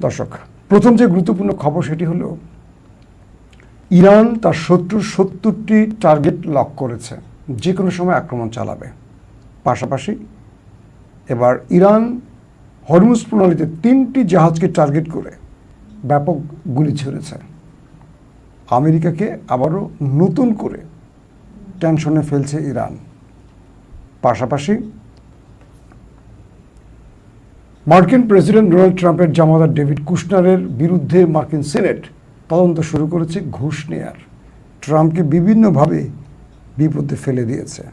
দর্শক, প্রথম যে গুরুত্বপূর্ণ খবর সেটি হলো ইরান তার শত্রুর ৭০টি টার্গেট লক করেছে, যে কোনো সময় আক্রমণ চালাবে। পাশাপাশি এবার ইরান হরমুজ প্রণালীতে ৩টি জাহাজকে টার্গেট করে ব্যাপক গুলি ছুড়েছে। আমেরিকাকে আবারও নতুন করে টেনশনে ফেলছে ইরান। পাশাপাশি মার্কিন প্রেসিডেন্ট ডোনাল্ড ট্রাম্পের জামাতা ডেভিড কুশনারের বিরুদ্ধে মার্কিন সিনেট তদন্ত শুরু করেছে ঘুষ নেয়ার। ট্রাম্পকে বিভিন্নভাবে বিপদে ফেলে দিয়েছে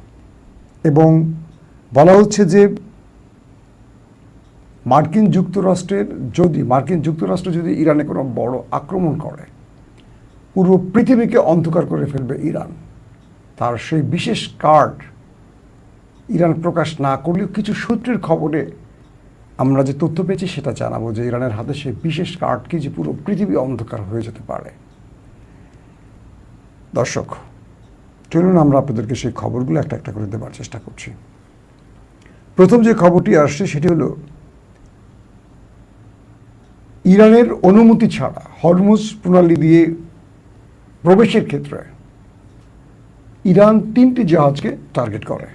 এবং বলা হচ্ছে যে মার্কিন যুক্তরাষ্ট্র যদি ইরানে কোনো বড় আক্রমণ করে, পুরো পৃথিবীকে অন্ধকার করে ফেলবে ইরান। তার সেই বিশেষ কার্ড ইরান প্রকাশ না করলেও কিছু সূত্রের খবরে আমরা যে তথ্য পেয়েছি সেটা জানাবো যে ইরানের হাতে সেই বিশেষ কার্ড কি, যে পুরো পৃথিবী অন্ধকার হয়ে যেতে পারে। দর্শক, চলুন আমরা আপনাদেরকে সেই খবরগুলো একটা একটা করে দেওয়ার চেষ্টা করছি। প্রথম যে খবরটি আসছে সেটি হলো ইরানের অনুমতি ছাড়া হরমুজ প্রণালী দিয়ে প্রবেশের ক্ষেত্রে ইরান ৩টি জাহাজকে টার্গেট করে।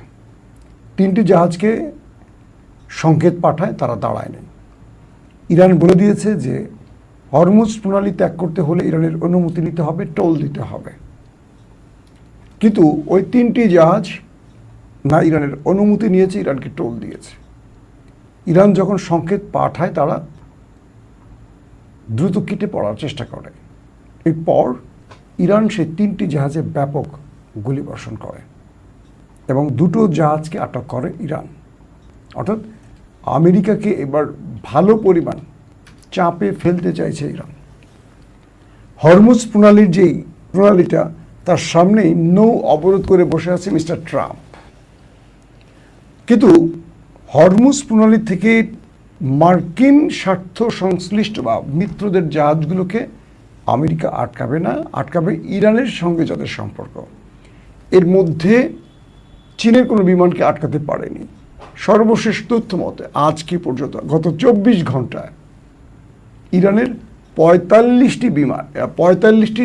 3টি জাহাজকে সংকেত পাঠায়, তারা দাঁড়ায়নি। ইরান বলে দিয়েছে যে হরমুজ প্রণালী ত্যাগ করতে হলে ইরানের অনুমতি নিতে হবে, টোল দিতে হবে। কিন্তু ওই 3টি জাহাজ না ইরানের অনুমতি নিয়েছে, ইরানকে টোল দিয়েছে। ইরান যখন সংকেত পাঠায় তারা দ্রুত কেটে পড়ার চেষ্টা করে। এরপর ইরান সেই 3টি জাহাজে ব্যাপক গুলিবর্ষণ করে এবং 2টো জাহাজকে আটক করে ইরান। অর্থাৎ আমেরিকাকে এবার ভালো পরিমাণ চাপে ফেলতে চাইছে ইরান। হরমুজ প্রণালীর যেই প্রণালীটা, তার সামনেই নৌ অবরোধ করে বসে আছে মিস্টার ট্রাম্প। কিন্তু হরমুজ প্রণালী থেকে মার্কিন স্বার্থ সংশ্লিষ্ট বা মিত্রদের জাহাজগুলোকে আমেরিকা আটকাবে না, আটকাবে ইরানের সঙ্গে যাদের সম্পর্ক। এর মধ্যে চীনের কোনো বিমানকে আটকাতে পারেনি। সর্বশেষ তথ্য মতে আজকে পর্যন্ত গত 24 ঘন্টায় ইরানের 45টি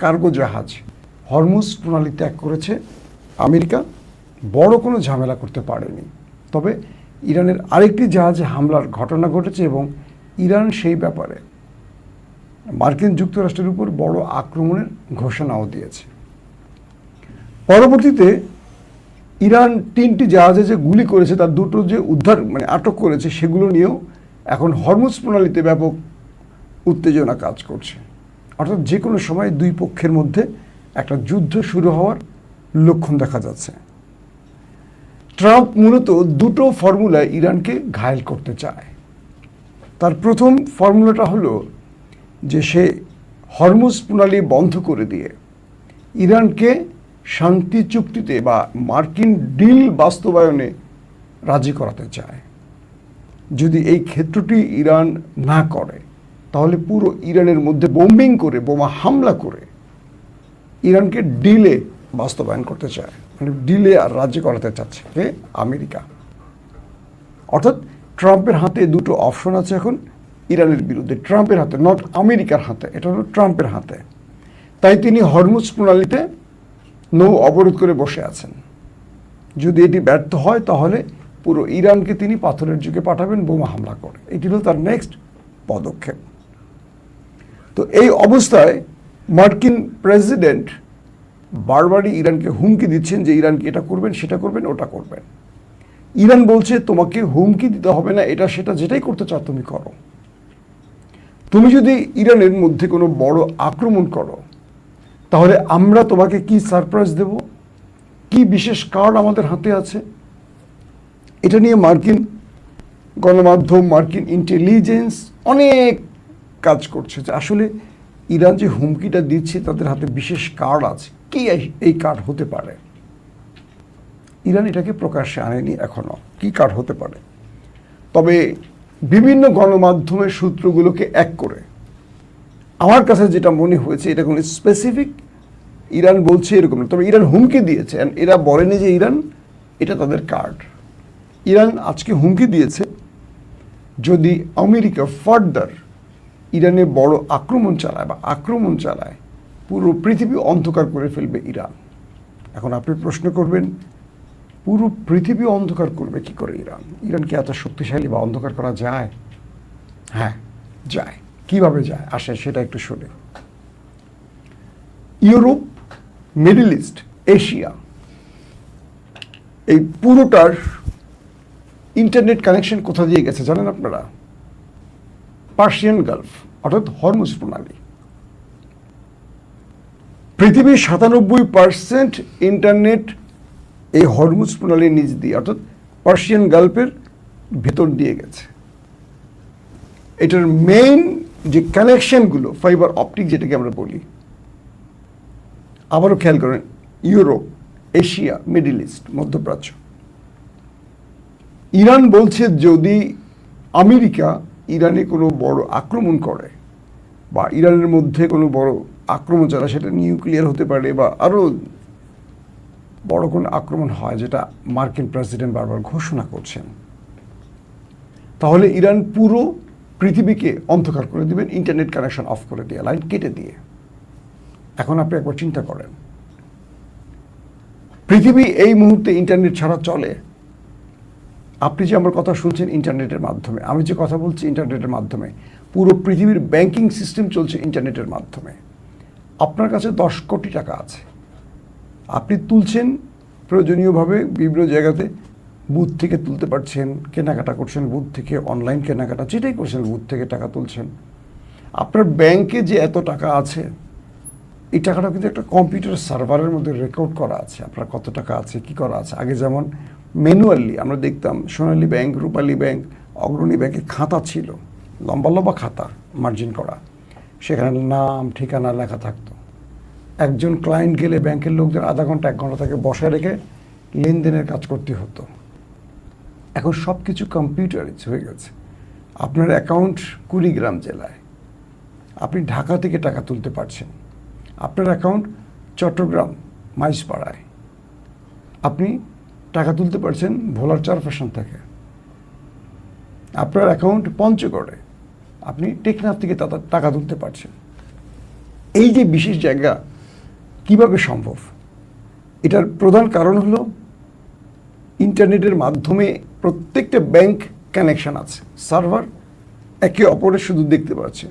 কার্গো জাহাজ হরমুজ প্রণালী ত্যাগ করেছে। আমেরিকা বড় কোনো ঝামেলা করতে পারেনি। তবে ইরানের আরেকটি জাহাজে হামলার ঘটনা ঘটেছে এবং ইরান সেই ব্যাপারে মার্কিন যুক্তরাষ্ট্রের উপর বড় আক্রমণের ঘোষণাও দিয়েছে। পরবর্তীতে ইরান 3টি জাহাজে যে গুলি করেছে তার 2টো যে আটক করেছে, সেগুলো নিয়েও এখন হরমুজ প্রণালীতে ব্যাপক উত্তেজনা কাজ করছে। অর্থাৎ যে কোনো সময় দুই পক্ষের মধ্যে একটা যুদ্ধ শুরু হওয়ার লক্ষণ দেখা যাচ্ছে। ট্রাম্প মূলত 2টো ফর্মুলায় ইরানকে ঘায়েল করতে চায়। তার প্রথম ফর্মুলাটা হলো যে সে হরমুজ প্রণালী বন্ধ করে দিয়ে ইরানকে শান্তি চুক্তিতে বা মার্কিন ডিল বাস্তবায়নে রাজি করাতে চায়। যদি এই ক্ষেত্রটি ইরান না করে তাহলে পুরো ইরানের মধ্যে বোম্বিং করে, বোমা হামলা করে ইরানকে ডিলে বাস্তবায়ন করতে চায়, মানে ডিলে আর রাজি করাতে চাচ্ছে আমেরিকা। অর্থাৎ ট্রাম্পের হাতে 2টো অপশন আছে এখন ইরানের বিরুদ্ধে। ট্রাম্পের হাতে, নট আমেরিকার হাতে, এটা হলো ট্রাম্পের হাতে। তাই তিনি হরমুজ প্রণালীতে নৌ অবরোধ করে বসে আছেন। যদি এটি ব্যর্থ হয় তাহলে পুরো ইরানকে তিনি পাথরের যুগে পাঠাবেন বোমা হামলা করে। এটি হলো তার নেক্সট পদক্ষেপ। তো এই অবস্থায় মার্কিন প্রেসিডেন্ট বারবারই ইরানকে হুমকি দিচ্ছেন যে ইরানকে এটা করবেন, সেটা করবেন, ওটা করবেন। ইরান বলছে তোমাকে হুমকি দিতে হবে না, এটা সেটা যেটাই করতে চাও তুমি করো। তুমি যদি ইরানের মধ্যে কোনো বড় আক্রমণ করো তাহলে আমরা তোমাকে কি সারপ্রাইজ দেব, কি বিশেষ কার্ড আমাদের হাতে আছে। এটা নিয়ে মার্কিন গণমাধ্যম, মার্কিন ইন্টেলিজেন্স অনেক কাজ করছে যে আসলে ইরান যে হুমকিটা দিচ্ছে তাদের হাতে বিশেষ কার্ড আছে। কি এই কার্ড হতে পারে? ইরান এটাকে প্রকাশ্যে আনেনি এখনো, কি কার্ড হতে পারে। তবে বিভিন্ন গণমাধ্যমের সূত্রগুলোকে এক করে আমার কাছে যেটা মনে হয়েছে, এটা কোনো স্পেসিফিক ইরান বলছে এরকম না। তবে ইরান হুমকি দিয়েছে, এরা বলেনি যে ইরান এটা তাদের কার্ড। ইরান আজকে হুমকি দিয়েছে যদি আমেরিকা ফার্দার ইরানে বড় আক্রমণ চালায় পুরো পৃথিবী অন্ধকার করে ফেলবে ইরান। এখন আপনি প্রশ্ন করবেন, পুরো পৃথিবী অন্ধকার করবে কি করে ইরান? ইরান কি এত শক্তিশালী বা অন্ধকার করা যায়? হ্যাঁ, যায়। কিভাবে যায় আসে সেটা একটু শুনে। ইউরোপ, মিডল ইস্ট, এশিয়া, এই পুরোটার ইন্টারনেট কানেকশন কোথা দিয়ে গেছে জানেন আপনারা? পার্সিয়ান গালফ, অর্থাৎ হরমুজ প্রণালী। পৃথিবীর 97% ইন্টারনেট এই হরমুজ প্রণালীর নিচ দিয়ে, অর্থাৎ পার্সিয়ান গালফের ভেতর দিয়ে গেছে। এটার মেইন যে কানেকশনগুলো, ফাইবার অপটিক যেটাকে আমরা বলি, আবারও খেয়াল করেন, ইউরোপ, এশিয়া, মিডল ইস্ট, মধ্যপ্রাচ্য। ইরান বলছে যদি আমেরিকা ইরানে কোনো বড় আক্রমণ করে বা ইরানের মধ্যে কোনো বড় আক্রমণ চালায়, সেটা নিউক্লিয়ার হতে পারে বা আরও বড় কোনো আক্রমণ হয়, যেটা মার্কিন প্রেসিডেন্ট বারবার ঘোষণা করছেন, তাহলে ইরান পুরো পৃথিবীকে অন্ধকার করে দিবেন, ইন্টারনেট কানেকশন অফ করে দিয়ে, লাইন কেটে দিয়ে। এখন আপনি একবার চিন্তা করেন, পৃথিবী এই মুহূর্তে ইন্টারনেট ছাড়া চলে? আপনি যে আমার কথা শুনছেন ইন্টারনেটের মাধ্যমে, আমি যে কথা বলছি ইন্টারনেটের মাধ্যমে, পুরো পৃথিবীর ব্যাংকিং সিস্টেম চলছে ইন্টারনেটের মাধ্যমে। আপনার কাছে 10 কোটি টাকা আছে, আপনি তুলছেন প্রয়োজনীয়ভাবে বিভিন্ন জায়গাতে, বুথ থেকে তুলতে পারছেন, কেনাকাটা করছেন বুথ থেকে, অনলাইন কেনাকাটা যেটাই করছেন বুথ থেকে টাকা তুলছেন। আপনার ব্যাংকে যে এত টাকা আছে, এই টাকাটা কিন্তু একটা কম্পিউটার সার্ভারের মধ্যে রেকর্ড করা আছে, আপনার কত টাকা আছে, কি করা আছে। আগে যেমন ম্যানুয়ালি আমরা দেখতাম, সোনালী ব্যাংক, রূপালী ব্যাংক, অগ্রণী ব্যাংকে খাতা ছিল, লম্বা লম্বা খাতা মার্জিন করা, সেখানে নাম ঠিকানা লেখা থাকতো। একজন ক্লায়েন্ট গেলে ব্যাংকের লোকদের আধা ঘন্টা 1 ঘন্টা তাকে বসায় রেখে লেনদেনের কাজ করতে হতো। এখন সব কিছু কম্পিউটারাইজ হয়ে গেছে। আপনার অ্যাকাউন্ট কুড়িগ্রাম জেলায়, আপনি ঢাকা থেকে টাকা তুলতে পারছেন। আপনার অ্যাকাউন্ট চট্টগ্রাম মাইজপাড়ায়, আপনি টাকা তুলতে পারছেন ভোলার চারপাশন থেকে। আপনার অ্যাকাউন্ট পঞ্চগড়ে, আপনি টেকনাফ থেকে টাকা তুলতে পারছেন। এই যে বিশেষ জায়গা কিভাবে সম্ভব? এটার প্রধান কারণ হলো ইন্টারনেটের মাধ্যমে প্রত্যেকটা ব্যাংক কানেকশন আছে, সার্ভার একে অপরের শুধু দেখতে পাচ্ছে।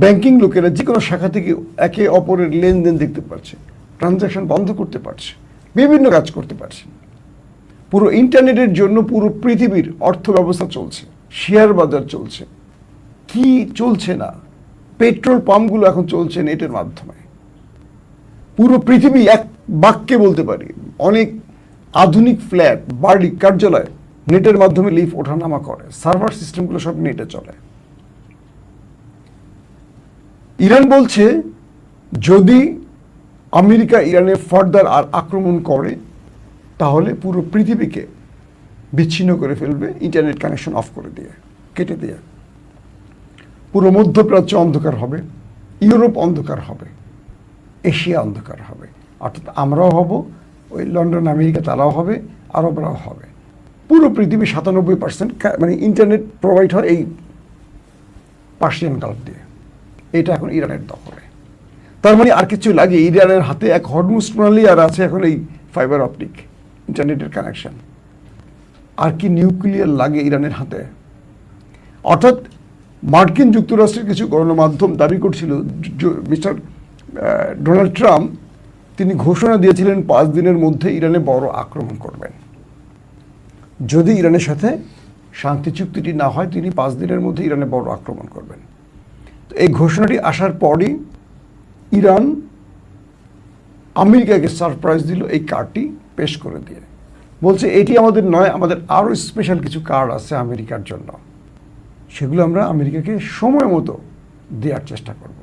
ব্যাংকিং লোকেরা যে কোনো শাখা থেকে একে অপরের লেনদেন দেখতে পাচ্ছে, ট্রানজ্যাকশন বন্ধ করতে পারছে, বিভিন্ন কাজ করতে পারছে। পুরো ইন্টারনেটের জন্য পুরো পৃথিবীর অর্থ ব্যবস্থা চলছে, শেয়ার বাজার চলছে। কি চলছে না? পেট্রোল পাম্পগুলো এখন চলছে নেটের মাধ্যমে। পুরো পৃথিবী এক বাক্যে বলতে পারি, অনেক আধুনিক ফ্ল্যাট, বাড়ি, কার্যালয় নেটের মাধ্যমে লিফট ওঠানামা করে, সার্ভার সিস্টেমগুলো সব নেটে চলে। ইরান বলছে যদি আমেরিকা ইরানে ফার্দার আর আক্রমণ করে, তাহলে পুরো পৃথিবীকে বিচ্ছিন্ন করে ফেলবে, ইন্টারনেট কানেকশন অফ করে দিয়ে, কেটে দিয়ে। পুরো মধ্যপ্রাচ্য অন্ধকার হবে, ইউরোপ অন্ধকার হবে, এশিয়া অন্ধকার হবে, অর্থাৎ আমরাও হব, ওই লন্ডন আমেরিকা তারাও হবে, আরবরাও হবে। পুরো পৃথিবী 97% মানে ইন্টারনেট প্রোভাইড হয় এই পার্সিয়ান গালফ দিয়ে। এটা এখন ইরানের দখলে। তার মানে আর কিছু লাগে, ইরানের হাতে এক হরমুজ প্রণালী, আর আছে এখন এই ফাইবার অপটিক ইন্টারনেটের কানেকশন। আর কি নিউক্লিয়ার লাগে ইরানের হাতে? অর্থাৎ মার্কিন যুক্তরাষ্ট্রের কিছু গণমাধ্যম দাবি করছিল, মিস্টার ডোনাল্ড ট্রাম্প তিনি ঘোষণা দিয়েছিলেন 5 দিনের মধ্যে ইরানে বড় আক্রমণ করবেন। যদি ইরানের সাথে শান্তি চুক্তিটি না হয়, তিনি 5 দিনের মধ্যে ইরানে বড় আক্রমণ করবেন। তো এই ঘোষণাটি আসার পরই ইরান আমেরিকাকে সারপ্রাইজ দিল এই কার্ডটি পেশ করে দিয়ে, বলছে এটি আমাদের নয়, আমাদের আরও স্পেশাল কিছু কার্ড আছে আমেরিকার জন্য, সেগুলো আমরা আমেরিকাকে সময় মতো দেওয়ার চেষ্টা করব।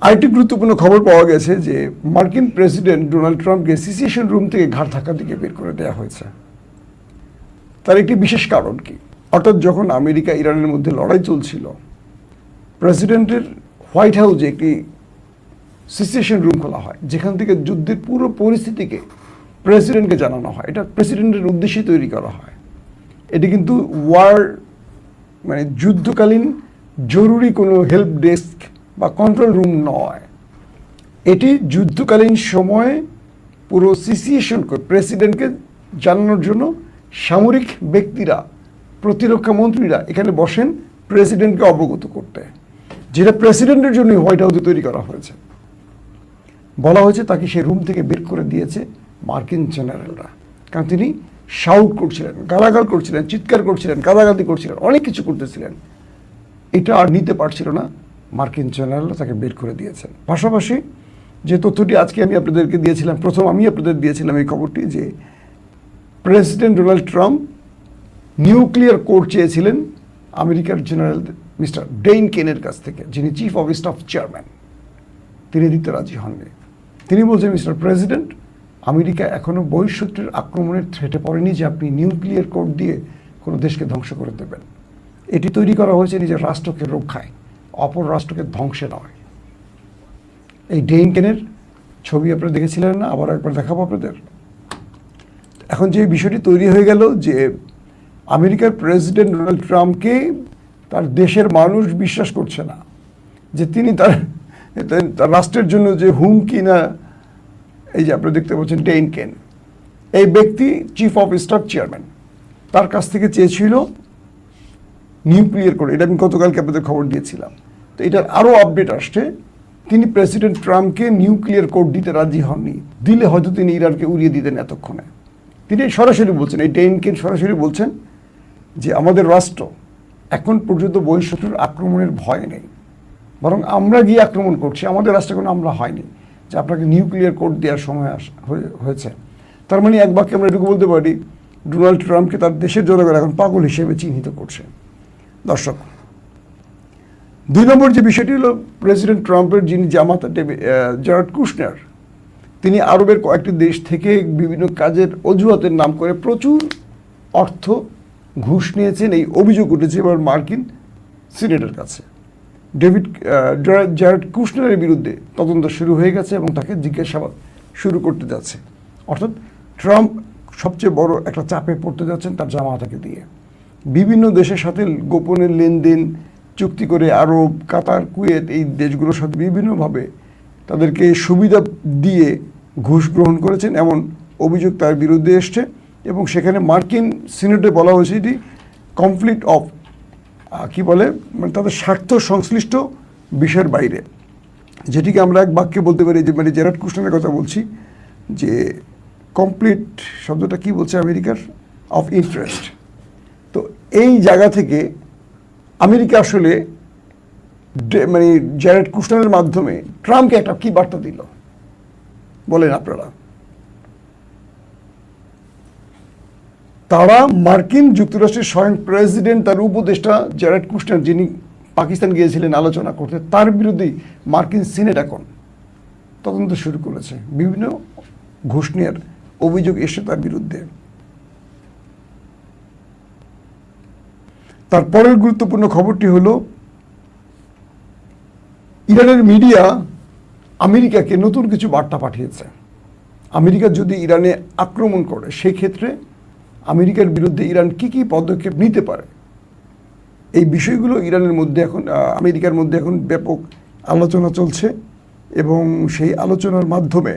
আরেকটি গুরুত্বপূর্ণ খবর পাওয়া গেছে যে মার্কিন প্রেসিডেন্ট ডোনাল্ড ট্রাম্পকে সিচুয়েশন রুম থেকে ঘাড় ধাক্কা দিকে বের করে দেওয়া হয়েছে। তার একটি বিশেষ কারণ কি? অর্থাৎ যখন আমেরিকা ইরানের মধ্যে লড়াই চলছিল, প্রেসিডেন্টের হোয়াইট হাউসে একটি সিচুয়েশন রুম খোলা হয়, যেখান থেকে যুদ্ধের পুরো পরিস্থিতিকে প্রেসিডেন্টকে জানানো হয়। এটা প্রেসিডেন্টের উদ্দেশ্যে তৈরি করা হয়। এটি কিন্তু ওয়ার মানে যুদ্ধকালীন জরুরি কোনো হেল্প ডেস্ক বা কন্ট্রোল রুম নয়। এটি যুদ্ধকালীন সময়ে পুরো সিচুয়েশন প্রেসিডেন্টকে জানানোর জন্য সামরিক ব্যক্তিরা, প্রতিরক্ষা মন্ত্রীরা এখানে বসেন প্রেসিডেন্টকে অবগত করতে, যেটা প্রেসিডেন্টের জন্য হোয়াইট হাউসে তৈরি করা হয়েছে। বলা হয়েছে তাকে সেই রুম থেকে বের করে দিয়েছে মার্কিন জেনারেলরা, কারণ তিনি শাউট করছিলেন, গালাগাল করছিলেন, চিৎকার করছিলেন, কাদাকাদি করছিলেন, অনেক কিছু করতেছিলেন। এটা আর নিতে পারছিল না, মার্কিন জেনারেলরা তাকে বের করে দিয়েছেন। পাশাপাশি যে তথ্যটি আজকে আমি আপনাদেরকে দিয়েছিলাম, প্রথম আমি আপনাদের দিয়েছিলাম এই খবরটি, যে president Donald Trump nuclear code চেয়েছিলেন আমেরিকার জেনারেল মিস্টার ডেইন কেনের কাছ থেকে, যিনি চিফ অফ স্টাফ চেয়ারম্যান। তিনি দিতে রাজি হননি। তিনি বলছেন, মিস্টার প্রেসিডেন্ট, আমেরিকা এখনো বহিঃশত্রুর আক্রমণের থ্রেটে পড়েনি যে আপনি নিউক্লিয়ার কোড দিয়ে কোনো দেশকে ধ্বংস করে দেবেন। এটি তৈরি করা হয়েছে নিজের রাষ্ট্রকে রক্ষায়, অপর রাষ্ট্রকে ধ্বংসে নয়। এই ডেইন কেনের ছবি আপনারা দেখেছিলেন না? আবার একবার দেখাবো আপনাদের। এখন যে বিষয়টি তৈরি হয়ে গেল যে আমেরিকার প্রেসিডেন্ট ডোনাল্ড ট্রাম্পকে তার দেশের মানুষ বিশ্বাস করছে না, যে তিনি তার রাষ্ট্রের জন্য যে হুমকি না, এই যে আপনারা দেখতে পাচ্ছেন ডেইন কেন, এই ব্যক্তি চিফ অফ স্টাফ চেয়ারম্যান, তার কাছ থেকে চেয়েছিল নিউক্লিয়ার কোড। এটা আমি গতকালকে আপনাদের খবর দিয়েছিলাম। তো এটার আরও আপডেট আসছে, তিনি প্রেসিডেন্ট ট্রাম্পকে নিউক্লিয়ার কোড দিতে রাজি হননি। দিলে হয়তো তিনি ইরানকে উড়িয়ে দিতেন এতক্ষণে। তিনি সরাসরি বলছেন, এই ডেইন কেন সরাসরি বলছেন যে আমাদের রাষ্ট্র এখন পর্যন্ত বহিঃশত্রুর আক্রমণের ভয় নেই, বরং আমরা গিয়ে আক্রমণ করছি, আমাদের রাষ্ট্রে কোনো আমরা হয়নি যে আপনাকে নিউক্লিয়ার কোড দেওয়ার সময় হয়েছে। তার মানে এক বাক্যে আমরা এটুকু বলতে পারি, ডোনাল্ড ট্রাম্পকে তার দেশের জনগণ এখন পাগল হিসেবে চিহ্নিত করছে। দর্শক, 2 নম্বর যে বিষয়টি হলো, প্রেসিডেন্ট ট্রাম্পের যিনি জামাতা জারেড কুশনার, তিনি আরবের কয়েকটি দেশ থেকে বিভিন্ন কাজের অজুহাতের নাম করে প্রচুর অর্থ ঘুষ নিয়েছেন, এই অভিযোগ উঠেছে এবার মার্কিন সিনেটের কাছে। জারেড কুশনারের বিরুদ্ধে তদন্ত শুরু হয়ে গেছে এবং তাকে জিজ্ঞাসাবাদ শুরু করতে যাচ্ছে। অর্থাৎ ট্রাম্প সবচেয়ে বড় একটা চাপে পড়তে যাচ্ছেন তার জামাতাকে দিয়ে। বিভিন্ন দেশের সাথে গোপনে লেনদেন চুক্তি করে আরব, কাতার, কুয়েত এই দেশগুলোর সাথে বিভিন্নভাবে তাদেরকে সুবিধা দিয়ে ঘুষ গ্রহণ করেছেন, এমন অভিযোগ তার বিরুদ্ধে এসছে। এবং সেখানে মার্কিন সিনেটে বলা হয়েছে এটি কনফ্লিক্ট অফ কি বলে, মানে তাদের স্বার্থ সংশ্লিষ্ট বিষয়ের বাইরে, যেটিকে আমরা এক বাক্যে বলতে পারি যে, মানে জারেড কুশনারের কথা বলছি, যে কমপ্লিট শব্দটা কি বলছে আমেরিকার, অফ ইন্টারেস্ট। তো এই জায়গা থেকে আমেরিকা আসলে মানে জারেড কুশনারের মাধ্যমে ট্রাম্পকে একটা কি বার্তা দিল বলেন আপনারা? তারা মার্কিন যুক্তরাষ্ট্রের স্বয়ং প্রেসিডেন্ট, তার উপদেষ্টা জারেড কুশনার, যিনি পাকিস্তান গিয়েছিলেন আলোচনা করতে, তার বিরুদ্ধেই মার্কিন সিনেট এখন তদন্ত শুরু করেছে। বিভিন্ন ঘুষ নেওয়ার অভিযোগ এসে তার বিরুদ্ধে। তারপরের গুরুত্বপূর্ণ খবরটি হলো, ইরানের মিডিয়া আমেরিকাকে নতুন কিছু বার্তা পাঠিয়েছে। আমেরিকা যদি ইরানে আক্রমণ করে, সেই ক্ষেত্রে আমেরিকার বিরুদ্ধে ইরান কি কি পদক্ষেপ নিতে পারে, এই বিষয়গুলো ইরানের মধ্যে এখন, আমেরিকার মধ্যে এখন ব্যাপক আলোচনা চলছে। এবং সেই আলোচনার মাধ্যমে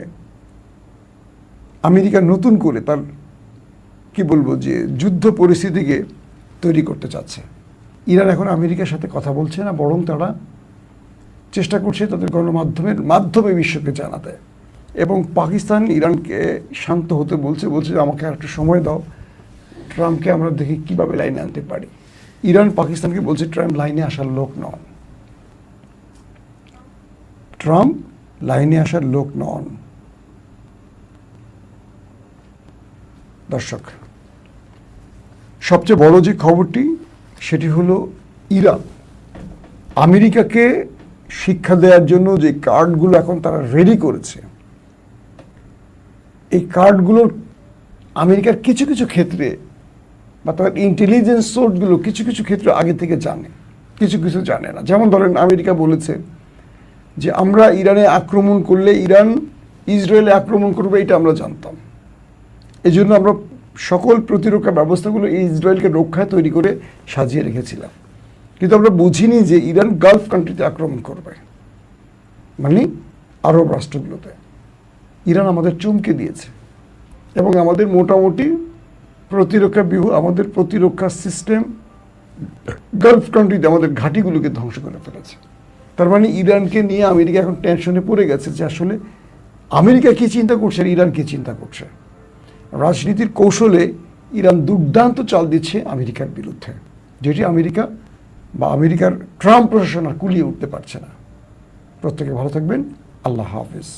আমেরিকা নতুন করে তার কি বলবো যে যুদ্ধ পরিস্থিতিকে তৈরি করতে চাচ্ছে। ইরান এখন আমেরিকার সাথে কথা বলছে না, বরং তারা চেষ্টা করছে তাদের গণমাধ্যমের মাধ্যমে বিশ্বকে জানাতে। এবং পাকিস্তান ইরানকে শান্ত হতে বলছে যে আমাকে আর একটু সময় দাও, ট্রাম্পকে আমরা দেখি কীভাবে লাইনে আনতে পারি। ইরান পাকিস্তানকে বলছে ট্রাম্প লাইনে আসার লোক নন, ট্রাম্প লাইনে আসার লোক নন। দর্শক, সবচেয়ে বড় যে খবরটি সেটি হলো, ইরান আমেরিকাকে শিক্ষা দেওয়ার জন্য যে কার্ডগুলো এখন তারা রেডি করেছে, এই কার্ডগুলোর আমেরিকার কিছু কিছু ক্ষেত্রে বা তার ইন্টেলিজেন্স সোর্সগুলো কিছু কিছু ক্ষেত্রে আগে থেকে জানে, কিছু কিছু জানে না। যেমন ধরেন, আমেরিকা বলেছে যে আমরা ইরানে আক্রমণ করলে ইরান ইসরায়েলে আক্রমণ করবে, এটা আমরা জানতাম। এই জন্য আমরা সকল প্রতিরক্ষা ব্যবস্থাগুলো ইসরায়েলকে রক্ষায় তৈরি করে সাজিয়ে রেখেছিলাম। কিন্তু আমরা বুঝিনি যে ইরান গালফ কান্ট্রিতে আক্রমণ করবে, মানে আরব রাষ্ট্রগুলোতে। ইরান আমাদের চমকে দিয়েছে এবং আমাদের মোটামুটি প্রতিরক্ষা ব্যূহ, আমাদের প্রতিরক্ষা সিস্টেম গালফ কান্ট্রিতে আমাদের ঘাঁটিগুলোকে ধ্বংস করে ফেলেছে। তার মানে ইরানকে নিয়ে আমেরিকা এখন টেনশনে পড়ে গেছে যে আসলে আমেরিকা কী চিন্তা করছে আর ইরান কী চিন্তা করছে। রাজনীতির কৌশলে ইরান দুর্দান্ত চাল দিচ্ছে আমেরিকার বিরুদ্ধে, যেটি আমেরিকা বা আমেরিকার ট্রাম্প প্রশাসন আর কুলিয়ে উঠতে পারছে না। প্রত্যেকে ভালো থাকবেন। আল্লাহ হাফেজ।